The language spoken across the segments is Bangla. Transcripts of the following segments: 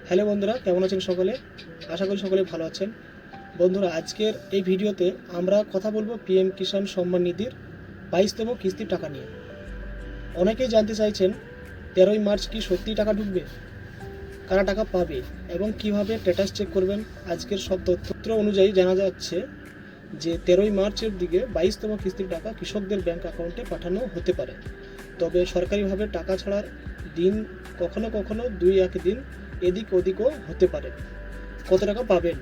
হ্যালো বন্ধুরা, কেমন আছেন সকলে? আশা করি সকলে ভালো আছেন। বন্ধুরা, আজকের এই ভিডিওতে আমরা কথা বলবো পিএম কিষাণ সম্মান নিধির 22তম কিস্তির টাকা নিয়ে। অনেকেই জানতে চাইছেন 13ই মার্চ কি সত্যি টাকা ঢুকবে, কারা টাকা পাবে এবং কিভাবে স্ট্যাটাস চেক করবেন। আজকের সব তথ্য অনুযায়ী জানা যাচ্ছে যে 13ই মার্চের দিকে 22তম কিস্তির টাকা কৃষকদের ব্যাংক অ্যাকাউন্টে পাঠানো হতে পারে। তবে সরকারিভাবে টাকা ছাড়ার দিন কখনো কখনো 2-1 দিন এদিক ওদিকও হতে পারে। কত টাকা পাবেন?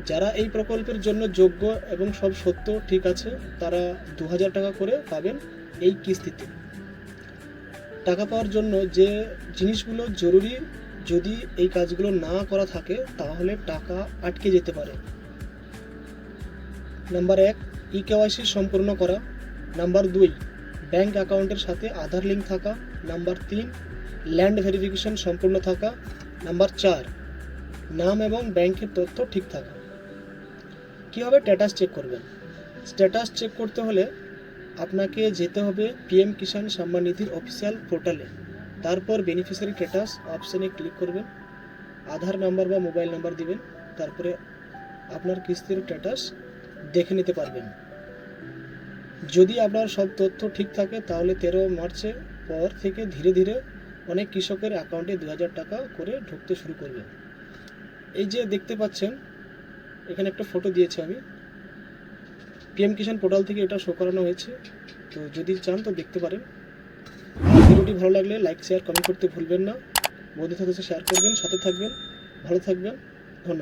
যারা এই প্রকল্পের জন্য যোগ্য এবং সব সত্য ঠিক আছে, তারা 2000 টাকা করে পাবেন এই কিস্তিতে। টাকা পাওয়ার জন্য যে জিনিসগুলো জরুরি, যদি এই কাজগুলো না করা থাকে তাহলে টাকা আটকে যেতে পারে। নাম্বার 1, ইকেওয়াইসি সম্পূর্ণ করা। নাম্বার 2, ব্যাংক অ্যাকাউন্টের সাথে আধার লিঙ্ক থাকা। নাম্বার 3, ল্যান্ড ভেরিফিকেশন সম্পূর্ণ থাকা। নাম্বার 4, নাম এবং ব্যাংকের তথ্য ঠিক থাকা। কীভাবে স্ট্যাটাস চেক করবেন? স্ট্যাটাস চেক করতে হলে আপনাকে যেতে হবে পিএম কিষাণ সম্মান নিধির অফিসিয়াল পোর্টালে। তারপর বেনিফিশিয়ারি স্ট্যাটাস অপশানে ক্লিক করবেন, আধার নাম্বার বা মোবাইল নাম্বার দিবেন, তারপরে আপনার কিস্তির স্ট্যাটাস দেখে নিতে পারবেন। যদি আপনার সব তথ্য ঠিক থাকে তাহলে 13 মার্চের পর থেকে ধীরে ধীরে অনেক কৃষকের অ্যাকাউন্টে 2000 টাকা করে ঢুকতে শুরু করবে। এই যে দেখতে পাচ্ছেন, এখানে একটা ফটো দিয়েছি আমি, পিএম কিষাণ পোর্টাল থেকে এটা শো করানো হয়েছে। তো যদি চান তো দেখতে পারেন। ভিডিওটি ভালো লাগলে লাইক শেয়ার কমেন্ট করতে ভুলবেন না। বন্ধুদের সাথে শেয়ার করবেন, সাথে থাকবেন, ভালো থাকবেন।